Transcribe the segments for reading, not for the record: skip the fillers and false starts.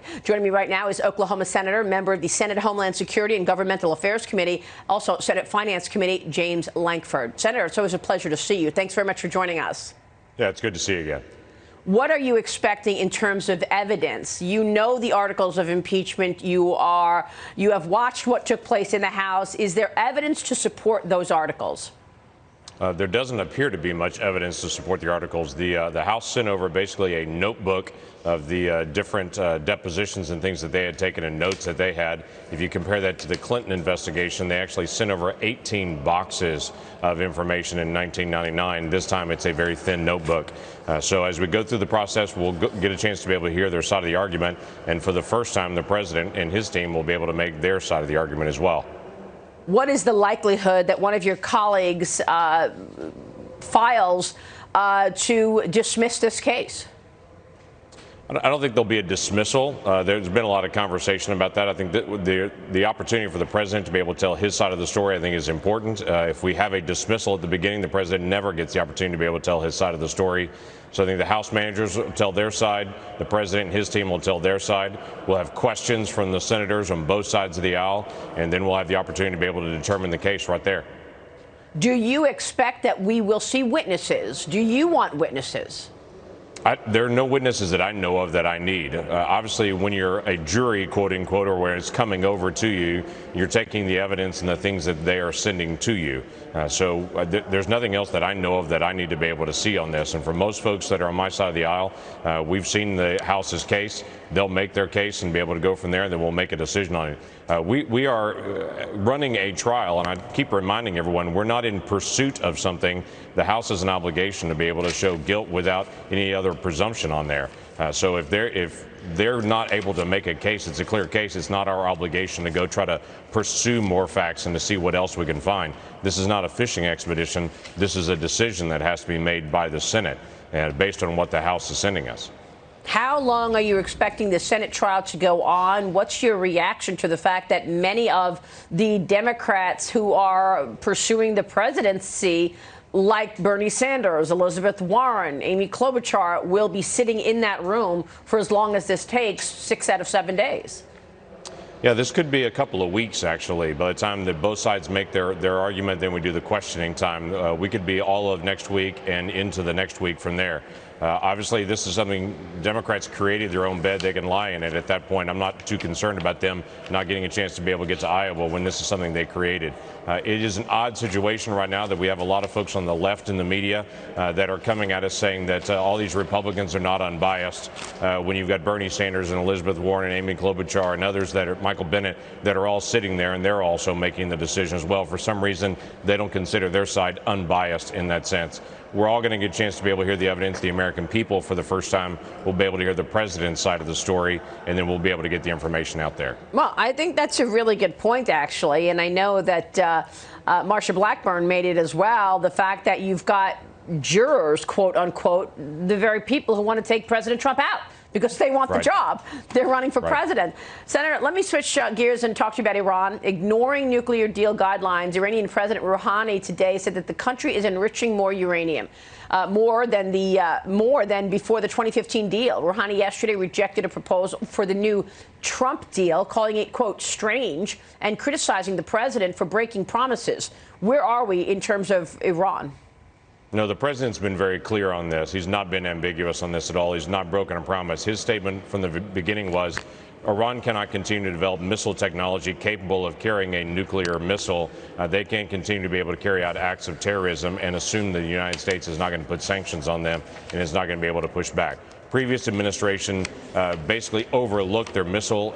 side. Joining me right now is Oklahoma Senator, member of the Senate Homeland Security and Governmental Affairs Committee, also Senate Finance Committee, James Lankford. Senator, it's always a pleasure to see you. Thanks very much for joining us. Yeah, it's good to see you again. What are you expecting in terms of evidence? You know the articles of impeachment. You have watched what took place in the House. Is there evidence to support those articles? There doesn't appear to be much evidence to support the articles. The House sent over basically a notebook of the different depositions and things that they had taken and notes that they had. If you compare that to the Clinton investigation, they actually sent over 18 boxes of information in 1999. This time it's a very thin notebook. So as we go through the process, we'll get a chance to be able to hear their side of the argument. And for the first time, the president and his team will be able to make their side of the argument as well. What is the likelihood that one of your colleagues files to dismiss this case? I don't think there'll be a dismissal. There's been a lot of conversation about that. I think that the opportunity for the president to be able to tell his side of the story, I think, is important. If we have a dismissal at the beginning, the president never gets the opportunity to be able to tell his side of the story. So I think the House managers will tell their side. The president and his team will tell their side. We'll have questions from the senators on both sides of the aisle, and then we'll have the opportunity to be able to determine the case right there. Do you expect that we will see witnesses? Do you want witnesses? There are no witnesses that I know of that I need. Obviously, when you're a jury, quote unquote, or where it's coming over to you, you're taking the evidence and the things that they are sending to you. So there's nothing else that I know of that I need to be able to see on this. And for most folks that are on my side of the aisle, we've seen the House's case. They'll make their case and be able to go from there, and then we'll make a decision on it. We are running a trial, and I keep reminding everyone, we're not in pursuit of something. The House has an obligation to be able to show guilt without any other presumption on there. So if they're not able to make a case, it's a clear case. It's not our obligation to go try to pursue more facts and to see what else we can find. This is not a fishing expedition. This is a decision that has to be made by the Senate, based on what the House is sending us. How long are you expecting the Senate trial to go on? What's your reaction to the fact that many of the Democrats who are pursuing the presidency, like Bernie Sanders, Elizabeth Warren, Amy Klobuchar, will be sitting in that room for as long as this takes, 6 out of 7 days? Yeah, this could be a couple of weeks, actually. By the time that both sides make their argument, then we do the questioning time. We could be all of next week and into the next week from there. Obviously, this is something Democrats created their own bed. They can lie in it. At that point, I'm not too concerned about them not getting a chance to be able to get to Iowa when this is something they created. It is an odd situation right now that we have a lot of folks on the left in the media that are coming at us saying that all these Republicans are not unbiased when you've got Bernie Sanders and Elizabeth Warren and Amy Klobuchar and others that are Michael Bennet that are all sitting there, and they're also making the decision as well. For some reason, they don't consider their side unbiased in that sense. We're all going to get a chance to be able to hear the evidence. The American people, for the first time, will be able to hear the president's side of the story, and then we'll be able to get the information out there. Well, I think that's a really good point, actually. And I know that Marsha Blackburn made it as well. The fact that you've got jurors, quote unquote, the very people who want to take President Trump out because they want the job. They're running for president. Senator, let me switch gears and talk to you about Iran. Ignoring nuclear deal guidelines, Iranian President Rouhani today said that the country is enriching more uranium, more than before the 2015 deal. Rouhani yesterday rejected a proposal for the new Trump deal, calling it, quote, strange, and criticizing the president for breaking promises. Where are we in terms of Iran? No, the president's been very clear on this. He's not been ambiguous on this at all. He's not broken a promise. His statement from the beginning was Iran cannot continue to develop missile technology capable of carrying a nuclear missile. They can't continue to be able to carry out acts of terrorism and assume that the United States is not going to put sanctions on them and is not going to be able to push back. Previous administration basically overlooked their missile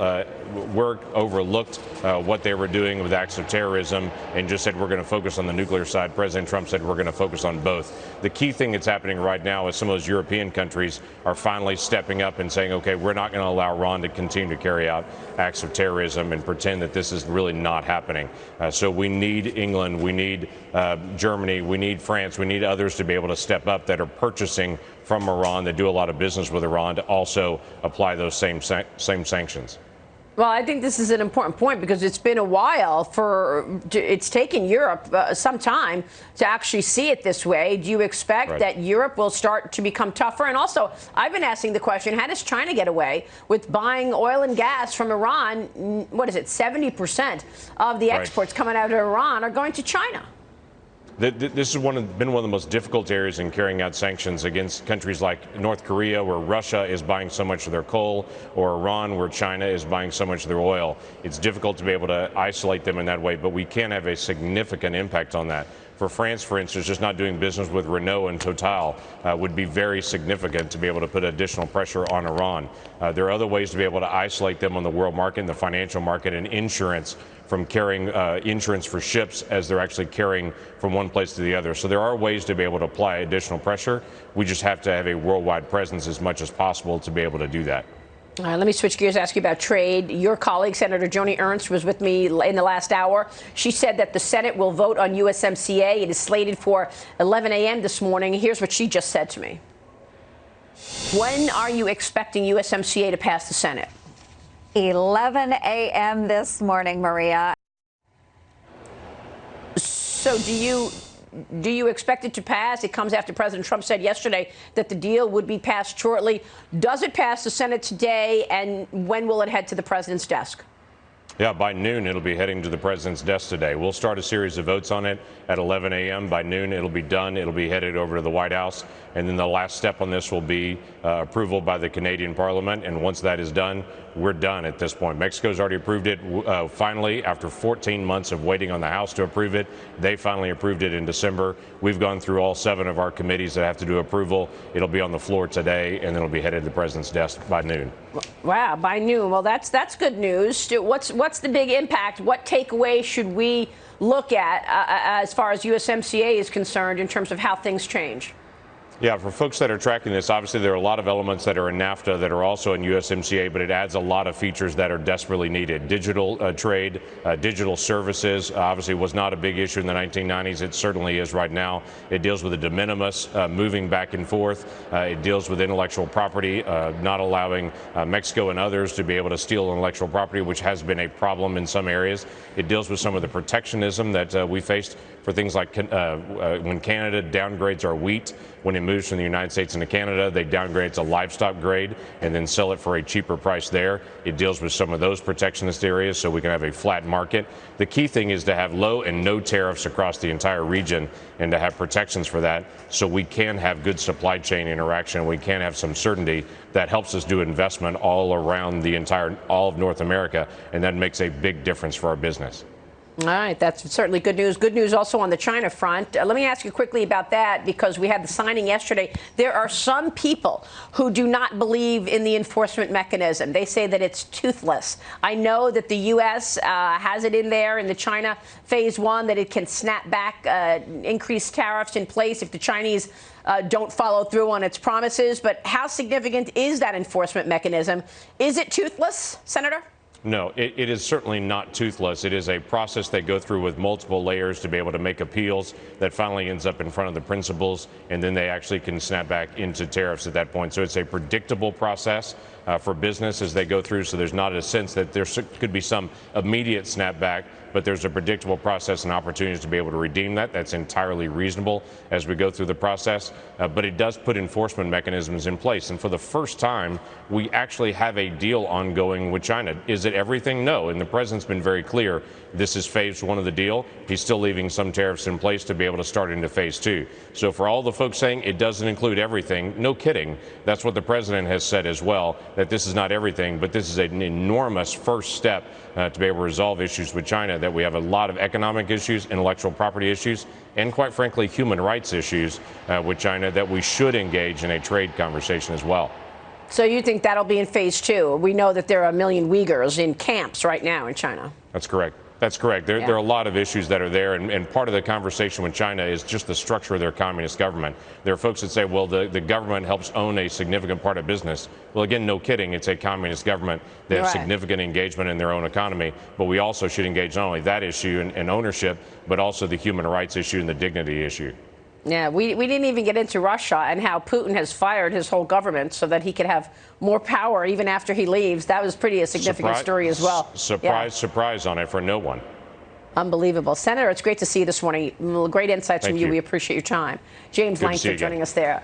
work, overlooked what they were doing with acts of terrorism, and just said we're going to focus on the nuclear side. President Trump said we're going to focus on both. The key thing that's happening right now is some of those European countries are finally stepping up and saying, okay, we're not going to allow Iran to continue to carry out acts of terrorism and pretend that this is really not happening. So we need England, we need Germany, we need France, we need others to be able to step up that are purchasing from Iran, that do a lot of business with Iran, to also apply those same sanctions. Well, I think this is an important point because it's been a while it's taken Europe some time to actually see it this way. Do you expect that Europe will start to become tougher? And also, I've been asking the question, how does China get away with buying oil and gas from Iran? What is it? 70% of the exports coming out of Iran are going to China. This has been one of the most difficult areas in carrying out sanctions against countries like North Korea, where Russia is buying so much of their coal, or Iran, where China is buying so much of their oil. It's difficult to be able to isolate them in that way, but we can have a significant impact on that. For France, for instance, just not doing business with Renault and Total would be very significant to be able to put additional pressure on Iran. There are other ways to be able to isolate them on the world market, in the financial market, and insurance, from carrying insurance for ships as they're actually carrying from one place to the other. So there are ways to be able to apply additional pressure. We just have to have a worldwide presence as much as possible to be able to do that. Let me switch gears, ask you about trade. Your colleague, Senator Joni Ernst, was with me in the last hour. She said that the Senate will vote on USMCA. It is slated for 11 a.m. this morning. Here's what she just said to me. When are you expecting USMCA to pass the Senate? 11 a.m. this morning, Maria. So do you expect it to pass? It comes after President Trump said yesterday that the deal would be passed shortly. Does it pass the Senate today, and when will it head to the president's desk? Yeah, by noon, it'll be heading to the president's desk today. We'll start a series of votes on it at 11 a.m. By noon, it'll be done. It'll be headed over to the White House. And then the last step on this will be approval by the Canadian Parliament. And once that is done, we're done at this point. Mexico's already approved it. Finally, after 14 months of waiting on the House to approve it, they finally approved it in December. We've gone through all 7 of our committees that have to do approval. It'll be on the floor today, and then it'll be headed to the president's desk by noon. Wow, by noon. Well, that's good news. What's the big impact? What takeaway should we look at as far as USMCA is concerned in terms of how things change? Yeah, for folks that are tracking this, obviously there are a lot of elements that are in NAFTA that are also in USMCA, but it adds a lot of features that are desperately needed. Digital trade, digital services, obviously was not a big issue in the 1990s. It certainly is right now. It deals with the de minimis moving back and forth. It deals with intellectual property, not allowing Mexico and others to be able to steal intellectual property, which has been a problem in some areas. It deals with some of the protectionism that we faced for things like when Canada downgrades our wheat. When it moves from the United States into Canada, they downgrade it to livestock grade and then sell it for a cheaper price there. It deals with some of those protectionist areas so we can have a flat market. The key thing is to have low and no tariffs across the entire region and to have protections for that so we can have good supply chain interaction. We can have some certainty that helps us do investment all around all of North America, and that makes a big difference for our business. All right, that's certainly good news. Good news also on the China front. Let me ask you quickly about that, because we had the signing yesterday. There are some people who do not believe in the enforcement mechanism. They say that it's toothless. I know that the U.S. has it in there in the China phase 1, that it can snap back increased tariffs in place if the Chinese don't follow through on its promises. But how significant is that enforcement mechanism? Is it toothless, Senator? No, it is certainly not toothless. It is a process they go through with multiple layers to be able to make appeals that finally ends up in front of the principals, and then they actually can snap back into tariffs at that point. So it's a predictable process for business as they go through, so there's not a sense that there could be some immediate snapback, but there's a predictable process and opportunities to be able to redeem that. That's entirely reasonable as we go through the process, but it does put enforcement mechanisms in place. And for the first time, we actually have a deal ongoing with China. Is it everything? No, and the president's been very clear. This is phase 1 of the deal. He's still leaving some tariffs in place to be able to start into phase 2. So for all the folks saying it doesn't include everything, no kidding. That's what the president has said as well, that this is not everything, but this is an enormous first step to be able to resolve issues with China, that we have a lot of economic issues, intellectual property issues, and quite frankly, human rights issues with China that we should engage in a trade conversation as well. So you think that'll be in phase 2? We know that there are 1 million Uyghurs in camps right now in China. That's correct. That's correct. There are a lot of issues that are there, and part of the conversation with China is just the structure of their communist government. There are folks that say, well, the government helps own a significant part of business. Well, again, no kidding. It's a communist government. They have significant engagement in their own economy, but we also should engage not only that issue and ownership, but also the human rights issue and the dignity issue. Yeah, we didn't even get into Russia and how Putin has fired his whole government so that he could have more power even after he leaves. That was pretty a significant story as well. Surprise on it for no one. Unbelievable. Senator, it's great to see you this morning. Great insights from you. Thank you. We appreciate your time. James Good to see you Lankford again. joining us there.